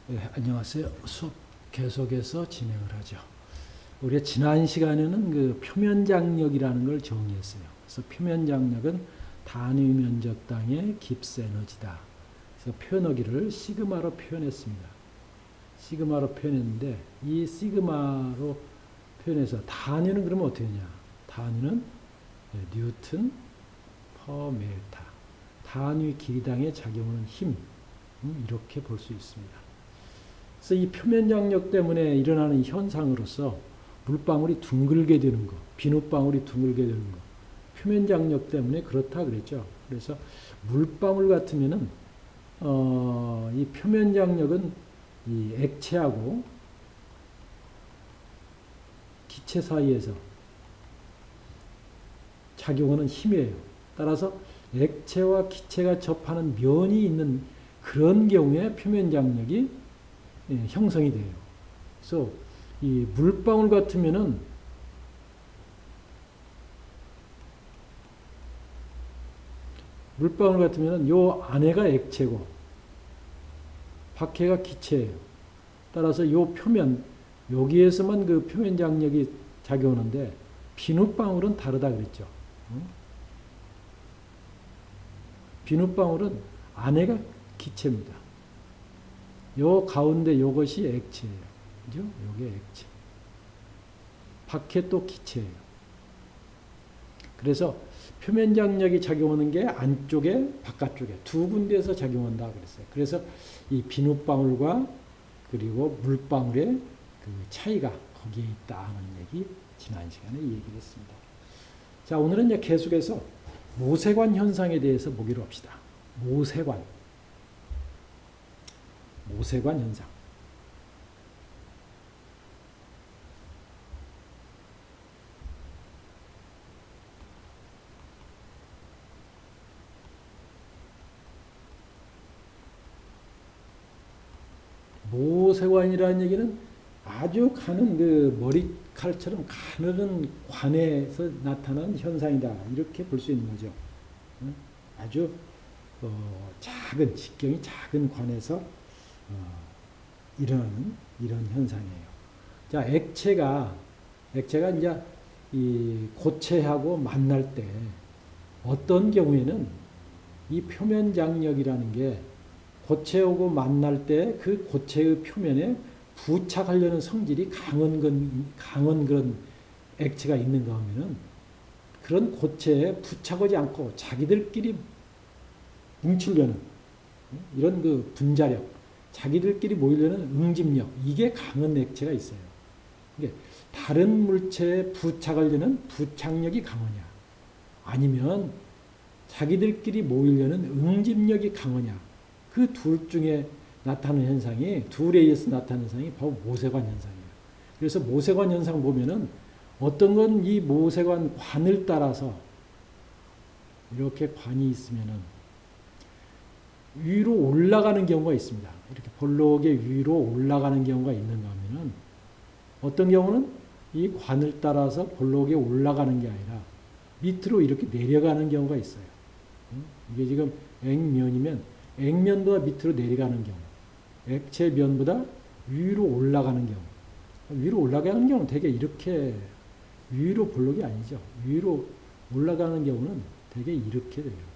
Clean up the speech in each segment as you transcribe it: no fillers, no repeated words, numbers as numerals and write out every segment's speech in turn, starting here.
네, 안녕하세요. 수업 계속해서 진행을 하죠. 우리가 지난 시간에는 그 표면장력이라는 걸 정의했어요. 그래서 표면장력은 단위 면적당의 깁스 에너지다. 그래서 표현하기를 시그마로 표현했습니다. 시그마로 표현했는데 이 시그마로 표현해서 단위는 그러면 어떻게 되냐? 단위는 뉴턴 퍼 메타. 단위 길이당에 작용하는 힘. 이렇게 볼 수 있습니다. 그래서 이 표면장력 때문에 일어나는 현상으로서 물방울이 둥글게 되는 거, 비눗방울이 둥글게 되는 거, 표면장력 때문에 그렇다 그랬죠. 그래서 물방울 같으면은 이 표면장력은 이 액체하고 기체 사이에서 작용하는 힘이에요. 따라서 액체와 기체가 접하는 면이 있는 그런 경우에 표면장력이 형성이 돼요. 그래서 이 물방울 같으면은 요 안에가 액체고 밖에가 기체예요. 따라서 요 표면 여기에서만 그 표면 장력이 작용하는데 비눗방울은 다르다 그랬죠. 비눗방울은 안에가 기체입니다. 요 가운데 요것이 액체예요. 그죠? 요게 액체. 밖에 또 기체예요. 그래서 표면장력이 작용하는 게 안쪽에 바깥쪽에 두 군데에서 작용한다 그랬어요. 그래서 이 비눗방울과 그리고 물방울의 그 차이가 거기에 있다 하는 얘기 지난 시간에 얘기를 했습니다. 자, 오늘은 이제 계속해서 모세관 현상에 대해서 보기로 합시다. 모세관 현상. 모세관이라는 얘기는 아주 가는 그 머리칼처럼 가늘은 관에서 나타나는 현상이다. 이렇게 볼 수 있는 거죠. 아주 작은 직경이 작은 관에서 일어나는 이런 현상이에요. 자, 액체가 이제 이 고체하고 만날 때 어떤 경우에는 이 표면 장력이라는 게 고체하고 만날 때 그 고체의 표면에 부착하려는 성질이 강한 그런 액체가 있는가 하면은 그런 고체에 부착하지 않고 자기들끼리 뭉치려는 이런 그 분자력, 자기들끼리 모이려는 응집력, 이게 강한 액체가 있어요. 이게 다른 물체에 부착하려는 부착력이 강하냐, 아니면 자기들끼리 모이려는 응집력이 강하냐, 그 둘 중에 나타나는 현상이, 둘에 의해서 나타나는 현상이 바로 모세관 현상이에요. 그래서 모세관 현상 보면은 어떤 건 이 모세관 관을 따라서 이렇게 관이 있으면은 위로 올라가는 경우가 있습니다. 이렇게 볼록의 위로 올라가는 경우가 있는가 하면은 어떤 경우는 이 관을 따라서 볼록에 올라가는 게 아니라 밑으로 이렇게 내려가는 경우가 있어요. 이게 지금 액면이면 액면보다 밑으로 내려가는 경우, 액체 면보다 위로 올라가는 경우. 위로 올라가는 경우는 되게 이렇게 위로 볼록이 아니죠. 위로 올라가는 경우는 되게 이렇게 돼요.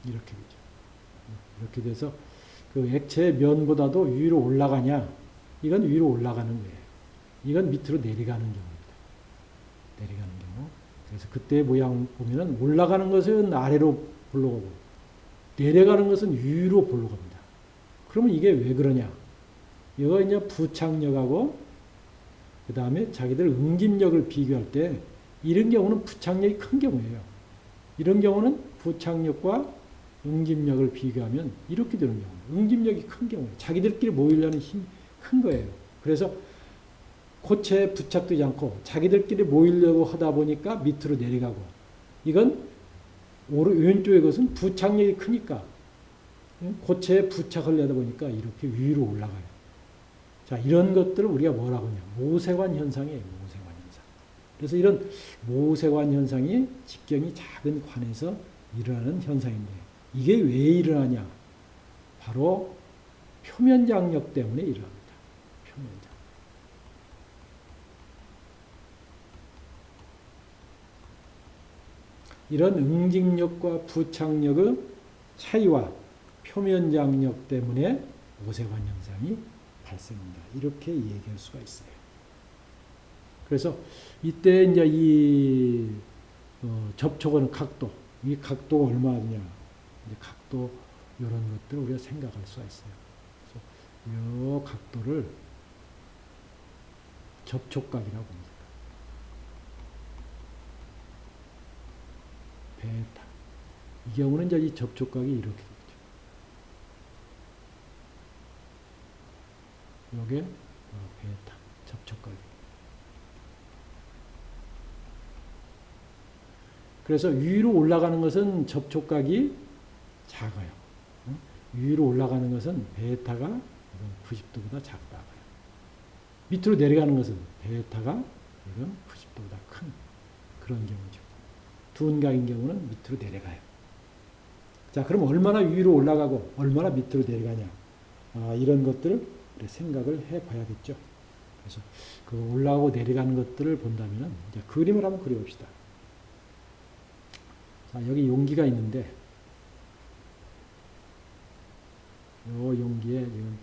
이렇게 되죠. 이렇게 돼서 그 액체 면보다도 위로 올라가냐? 이건 위로 올라가는 거예요. 이건 밑으로 내려가는 경우입니다. 내려가는 경우. 그래서 그때 모양 보면은 올라가는 것은 아래로 볼록하고 내려가는 것은 위로 볼록합니다. 그러면 이게 왜 그러냐? 이거 이제 부착력하고 그 다음에 자기들 응집력을 비교할 때 이런 경우는 부착력이 큰 경우예요. 이런 경우는 부착력과 응집력을 비교하면 이렇게 되는 경우, 응집력이 큰 경우예요. 자기들끼리 모이려는 힘이 큰 거예요. 그래서 고체에 부착되지 않고 자기들끼리 모이려고 하다 보니까 밑으로 내려가고, 이건 왼쪽의 것은 부착력이 크니까 고체에 부착하려다 보니까 이렇게 위로 올라가요. 자, 이런 것들을 우리가 뭐라고 하냐? 모세관 현상이에요. 모세관 현상. 그래서 이런 모세관 현상이 직경이 작은 관에서 일어나는 현상인데, 이게 왜 일어나냐? 바로 표면 장력 때문에 일어납니다. 표면 장력. 이런 응직력과 부착력의 차이와 표면 장력 때문에 오세관 현상이 발생한다. 이렇게 얘기할 수가 있어요. 그래서 이때 이제 이 접촉하는 각도, 이 각도가 얼마냐? 이제 각도 이런 것들을 우리가 생각할 수가 있어요. 그래서 이 각도를 접촉각이라고 합니다. 베타. 이 경우는 이제 이 접촉각이 이렇게 되죠. 요게 베타 접촉각이. 그래서 위로 올라가는 것은 접촉각이 작아요. 위로 올라가는 것은 베타가 90도보다 작다고요. 밑으로 내려가는 것은 베타가 90도보다 큰 그런 경우죠. 둔각인 경우는 밑으로 내려가요. 자, 그럼 얼마나 위로 올라가고 얼마나 밑으로 내려가냐? 이런 것들을 생각을 해봐야겠죠. 그래서 그 올라가고 내려가는 것들을 본다면은 이제 그림을 한번 그려봅시다. 자, 여기 용기가 있는데, 요 용기에 지금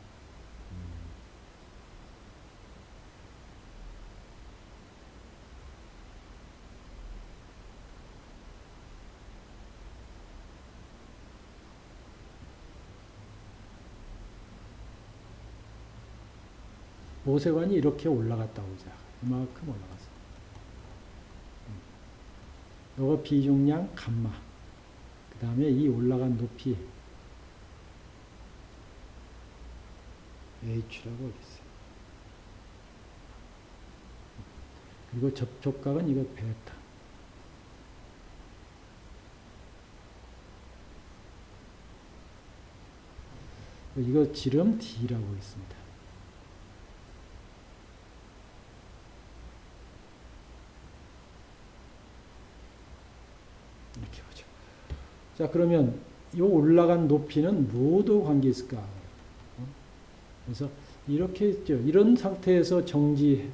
오세관이 이렇게 올라갔다고 보자. 이만큼 올라갔어. 요거 비중량 감마. 그 다음에 이 올라간 높이 H라고 하겠어요. 그리고 접촉각은 이거 베타. 이거 지름 D라고 있습니다. 이렇게 보죠. 자, 그러면 이 올라간 높이는 뭐도 관계 있을까? 그래서 이렇게 있죠. 이런 상태에서 정지해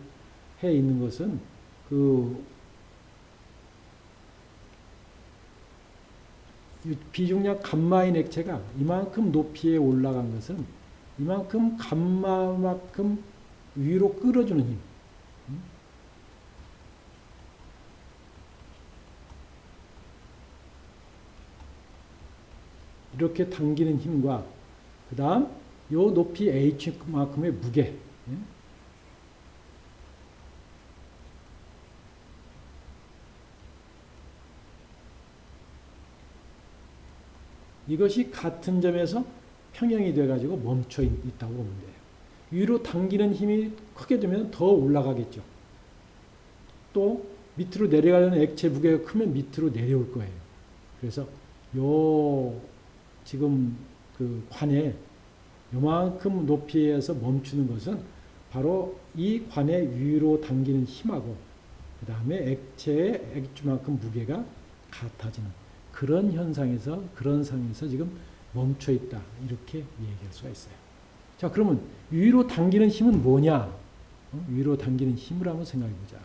있는 것은 그 비중량 감마인 액체가 이만큼 높이에 올라간 것은 이만큼 감마만큼 위로 끌어주는 힘. 이렇게 당기는 힘과 그 다음 요 높이 H만큼의 무게. 이것이 같은 점에서 평형이 돼가지고 멈춰 있다고 보면 돼요. 위로 당기는 힘이 크게 되면 더 올라가겠죠. 또 밑으로 내려가려는 액체 무게가 크면 밑으로 내려올 거예요. 그래서 요 지금 그 관에 요만큼 높이에서 멈추는 것은 바로 이 관의 위로 당기는 힘하고 그 다음에 액체의 액주만큼 무게가 같아지는 그런 현상에서 그런 상황에서 지금 멈춰 있다 이렇게 얘기할 수가 있어요. 자, 그러면 위로 당기는 힘은 뭐냐? 위로 당기는 힘을 한번 생각해 보자.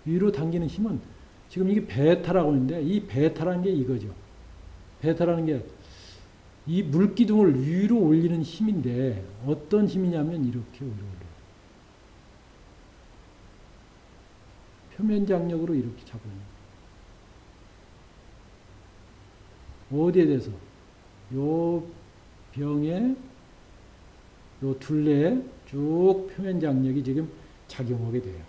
위로 당기는 힘은 지금 이게 베타라고 하는데 이 베타라는 게 이거죠. 베타라는 게 이 물기둥을 위로 올리는 힘인데 어떤 힘이냐면 이렇게 위로 올려요. 표면 장력으로 이렇게 잡아요. 어디에 대해서? 요 병에 요 둘레에 쭉 표면 장력이 지금 작용하게 돼요.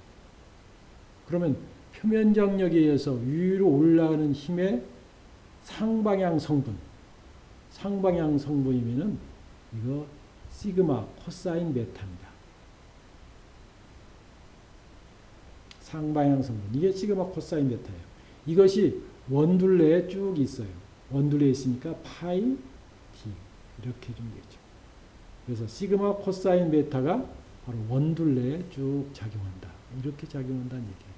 그러면 표면 장력에 의해서 위로 올라가는 힘의 상방향 성분이면은 이거 시그마 코사인 베타입니다. 상방향 성분. 이게 시그마 코사인 베타예요. 이것이 원둘레에 쭉 있어요. 원둘레에 있으니까 파이 D 이렇게 좀 되죠. 그래서 시그마 코사인 베타가 바로 원둘레에 쭉 작용한다. 이렇게 작용한다는 얘기예요.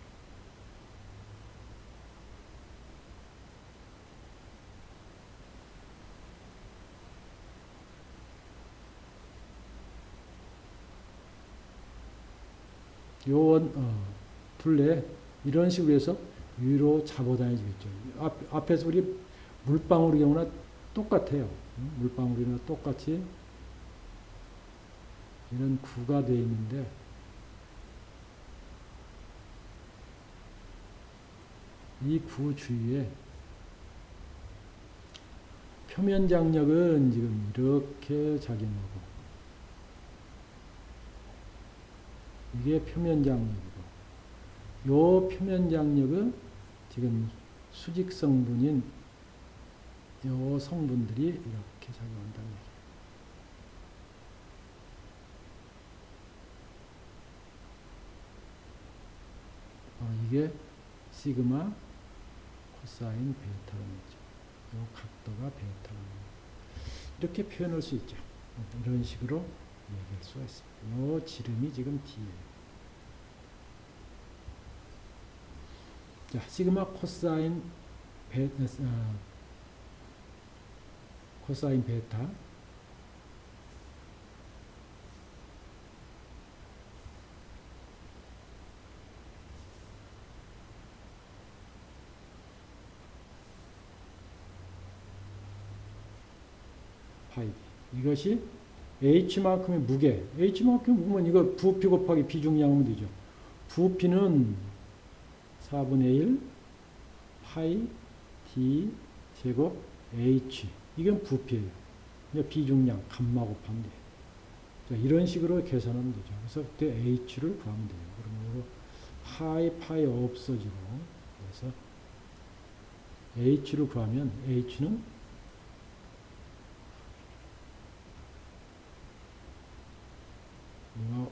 둘레 이런 식으로 해서 위로 잡아다니겠죠. 앞에서 우리 물방울의 경우나 똑같아요. 물방울이나 똑같이 이런 구가 되어 있는데 이 구 주위에 표면 장력은 지금 이렇게 작용하고 이게 표면 장력이고 요 표면 장력은 지금 수직 성분인 요 성분들이 이렇게 작용한다는 얘기예요. 이게 시그마 코사인 베타라는 거죠. 요 각도가 베타라는 거죠. 이렇게 표현할 수 있죠. 이런 식으로 얘기할 수가 있습니다. 요 지름이 지금 D예요. 자, 시그마 코사인 코사인 베타 파이 이것이 H만큼의 무게 H만큼의 무게면 이거 부피 곱하기 비중량하면 되죠. 부피는 4분의 1 파이 D 제곱 H 이건 부피예요. 비중량 감마 곱하면 돼요. 자, 이런 식으로 계산하면 되죠. 그래서 그때 H를 구하면 돼요. 그러면 파이 없어지고 그래서 H를 구하면 H는 이거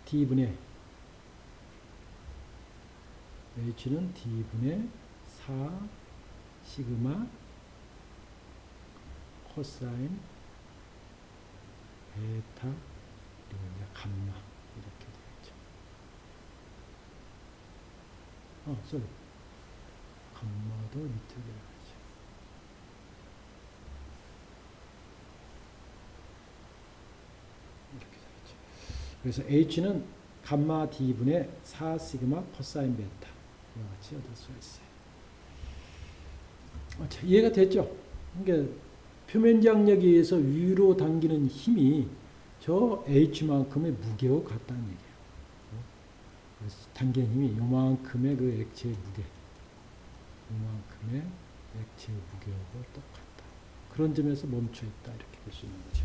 D분의 H는 D분의 4 시그마 코사인 베타 그리고 이제 감마 이렇게 되겠죠. 쏘리 감마도 밑으로 내려가죠. 이렇게 되겠죠. 그래서 H는 감마 D분의 4 시그마 코사인 베타 이와 같이 얻을 수가 있어요. 자, 이해가 됐죠? 그러니까 표면 장력에 의해서 위로 당기는 힘이 저 H만큼의 무게와 같다는 얘기예요. 그래서 당기는 힘이 요만큼의 그 액체의 무게, 요만큼의 액체의 무게하고 똑같다. 그런 점에서 멈춰 있다 이렇게 볼 수 있는 거죠.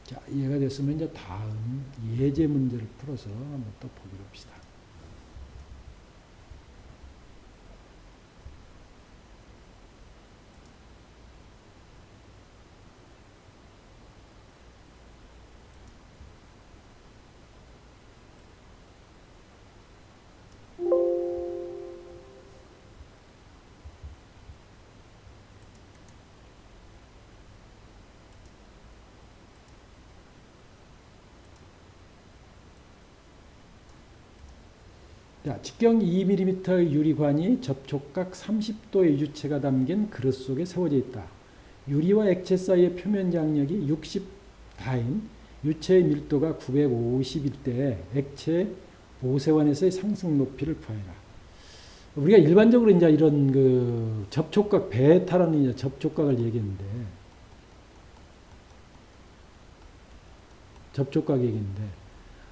자, 이해가 됐으면 이제 다음 예제 문제를 풀어서 한번 또 보기로 합시다. 자, 직경 2mm의 유리관이 접촉각 30도의 유체가 담긴 그릇 속에 세워져 있다. 유리와 액체 사이의 표면 장력이 60다인 유체의 밀도가 950일 때 액체 보세관에서의 상승 높이를 구하라. 우리가 일반적으로 이제 이런 그 접촉각 베타라는 이제 접촉각을 얘기했는데, 접촉각 얘기인데,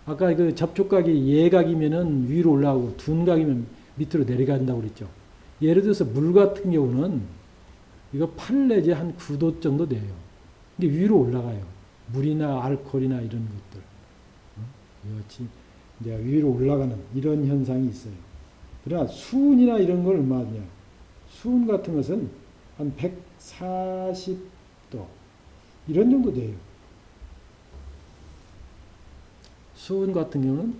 아까 그 접촉각이 예각이면은 위로 올라가고 둔각이면 밑으로 내려간다고 그랬죠. 예를 들어서 물 같은 경우는 이거 8 내지 한 9도 정도 돼요. 근데 위로 올라가요. 물이나 알코올이나 이런 것들. 이같이 이제 위로 올라가는 이런 현상이 있어요. 그러나 수은이나 이런 걸 얼마냐? 수은 같은 것은 한 140도 이런 정도 돼요. 수은 같은 경우는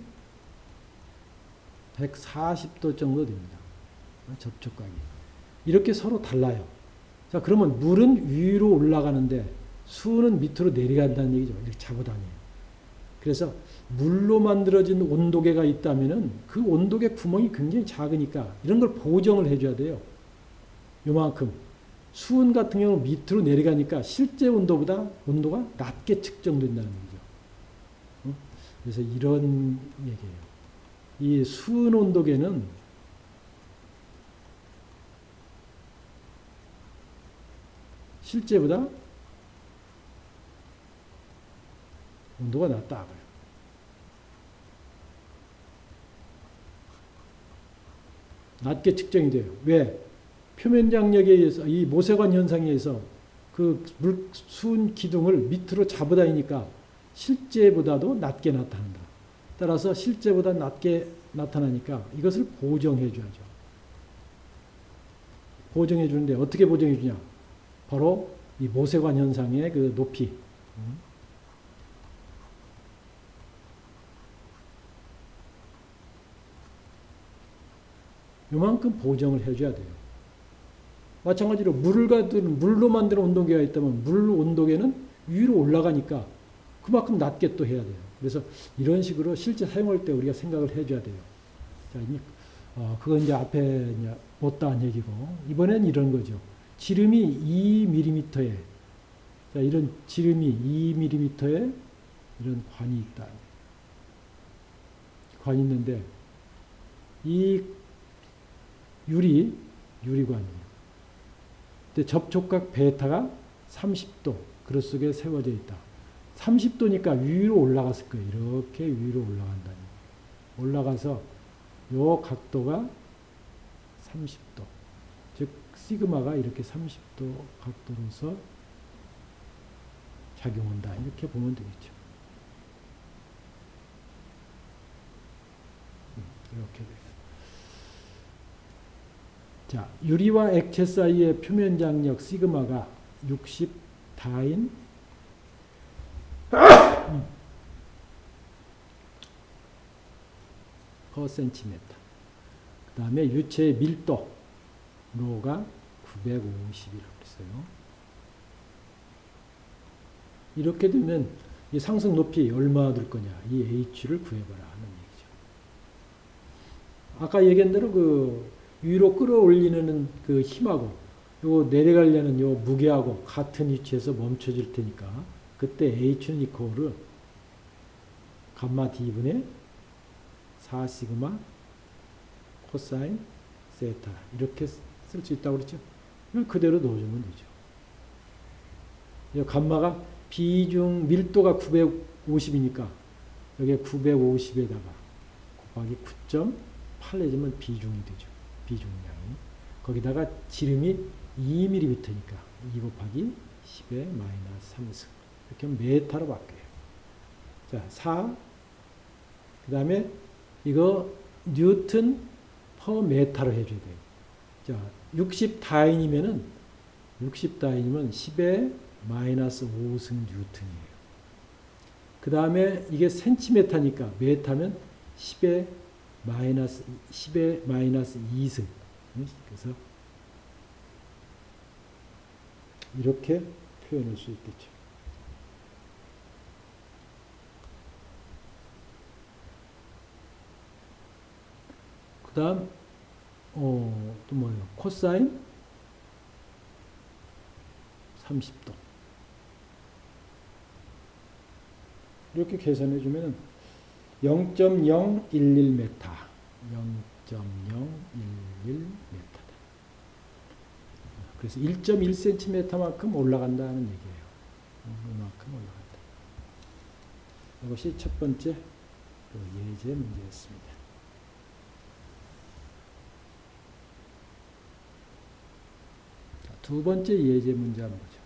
140도 정도 됩니다. 접촉각이. 이렇게 서로 달라요. 자, 그러면 물은 위로 올라가는데 수은은 밑으로 내려간다는 얘기죠. 이렇게 잡아다녀요. 그래서 물로 만들어진 온도계가 있다면은 그 온도계 구멍이 굉장히 작으니까 이런 걸 보정을 해줘야 돼요. 요만큼. 수은 같은 경우는 밑으로 내려가니까 실제 온도보다 온도가 낮게 측정된다는 거죠. 그래서 이런 얘기예요. 이 수은 온도계는 실제보다 온도가 낮다. 낮게 측정이 돼요. 왜? 표면 장력에 의해서 이 모세관 현상에 의해서 그 수은 기둥을 밑으로 잡아다니니까 실제보다도 낮게 나타난다. 따라서 실제보다 낮게 나타나니까 이것을 보정해 줘야죠. 보정해 주는데 어떻게 보정해 주냐? 바로 이 모세관 현상의 그 높이. 요만큼 보정을 해줘야 돼요. 마찬가지로 물로 만드는 온도계가 있다면 물 온도계는 위로 올라가니까 그만큼 낮게 또 해야 돼요. 그래서 이런 식으로 실제 사용할 때 우리가 생각을 해줘야 돼요. 자, 그건 이제 앞에 이제 못다한 얘기고, 이번엔 이런 거죠. 지름이 2mm에, 자, 이런 지름이 2mm에 이런 관이 있다. 관이 있는데, 이 유리관이에요. 근데 접촉각 베타가 30도, 그릇 속에 세워져 있다. 30도니까 위로 올라갔을 거예요. 이렇게 위로 올라간다니. 올라가서 요 각도가 30도. 즉, 시그마가 이렇게 30도 각도로서 작용한다. 이렇게 보면 되겠죠. 이렇게 돼요. 자, 유리와 액체 사이의 표면 장력 시그마가 60다인 per cm. 그 다음에 유체의 밀도 로가 950이라고 그랬어요. 이렇게 되면 이 상승 높이 얼마 될 거냐? 이 H를 구해봐라 하는 얘기죠. 아까 얘기한 대로 그 위로 끌어올리는 그 힘하고 요 내려가려는 요 무게하고 같은 위치에서 멈춰질 테니까 그때 H는 이코르 감마 D분의 4시그마 코사인 세타 이렇게 쓸 수 있다고 그랬죠. 그대로 넣어주면 되죠. 감마가 비중 밀도가 950이니까 여기에 950에다가 곱하기 9.8 해주면 비중이 되죠. 비중량이. 거기다가 지름이 2mm니까 2 곱하기 10의 마이너스 3승. 이렇게 하면 메타로 바뀌어요. 자, 4. 그 다음에 이거 뉴턴 퍼 메타로 해줘야 돼요. 자, 60다인이면 10의 마이너스 5승 뉴턴이에요. 그 다음에 이게 센티메타니까 메타면 10의 마이너스 2승. 그래서 이렇게 표현할 수 있겠죠. 그 다음 또 뭐예요? 코사인 30도. 이렇게 계산해 주면 0.011m. 0.011m다. 그래서 1.1cm만큼 올라간다는 얘기예요. 이만큼 올라간다. 이것이 첫 번째 예제 문제였습니다. 두 번째 예제 문제 한번 보죠.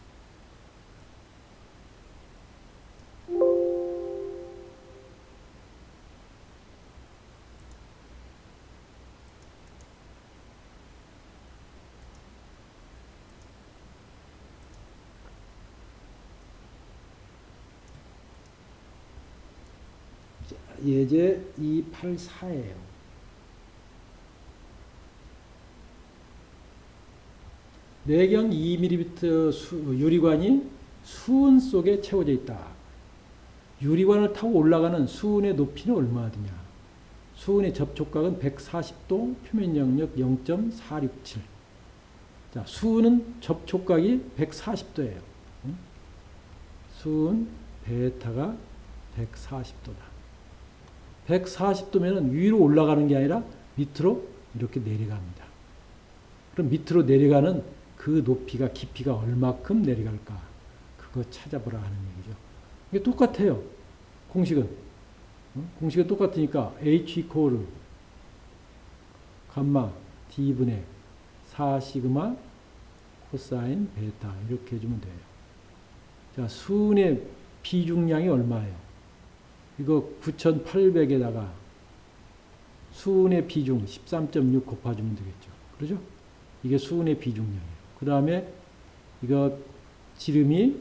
예제 284예요. 내경 2mm 유리관이 수은 속에 채워져 있다. 유리관을 타고 올라가는 수은의 높이는 얼마나 되냐. 수은의 접촉각은 140도, 표면 영역 0.467. 자, 수은은 접촉각이 140도예요. 수은 베타가 140도다. 140도면은 위로 올라가는 게 아니라 밑으로 이렇게 내려갑니다. 그럼 밑으로 내려가는 그 높이가, 깊이가 얼마큼 내려갈까? 그거 찾아보라 하는 얘기죠. 이게 똑같아요. 공식은. 공식은 똑같으니까 H 이퀄 감마 D분의 4 시그마 코사인 베타 이렇게 해주면 돼요. 자, 수은의 비중량이 얼마예요? 이거 9,800에다가 수은의 비중 13.6 곱해주면 되겠죠. 그러죠? 이게 수은의 비중량이에요. 그 다음에 이거 지름이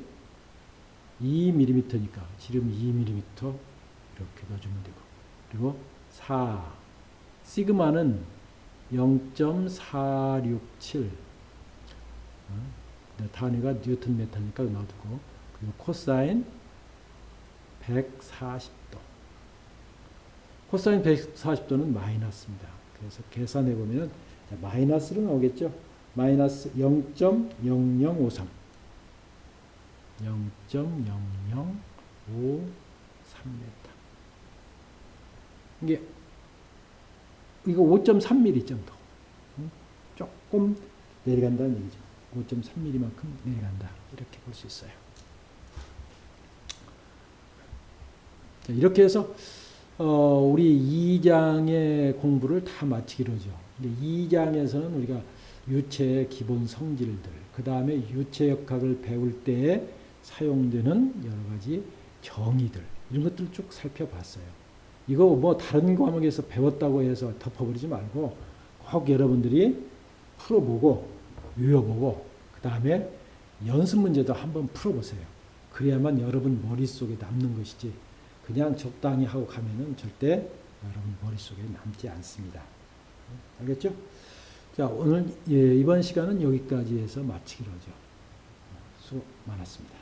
2mm니까 지름 2mm 이렇게 넣어주면 되고, 그리고 4 시그마는 0.467 단위가 뉴턴 메타니까 넣어두고, 그리고 코사인 140도. 코사인 140도는 마이너스입니다. 그래서 계산해 보면 마이너스로 나오겠죠. 마이너스 0.0053. 0.0053m. 이게 이거 5.3mm 정도. 조금 내려간다는 얘기죠. 5.3mm만큼 내려간다. 이렇게 볼 수 있어요. 자, 이렇게 해서 우리 2장의 공부를 다 마치기로 하죠. 2장에서는 우리가 유체의 기본 성질들, 그 다음에 유체역학을 배울 때에 사용되는 여러 가지 정의들, 이런 것들을 쭉 살펴봤어요. 이거 뭐 다른 과목에서 배웠다고 해서 덮어버리지 말고 꼭 여러분들이 풀어보고 외워보고 그 다음에 연습 문제도 한번 풀어보세요. 그래야만 여러분 머릿속에 남는 것이지 그냥 적당히 하고 가면은 절대 여러분 머릿속에 남지 않습니다. 알겠죠? 자, 오늘 이번 시간은 여기까지 해서 마치기로 하죠. 수고 많았습니다.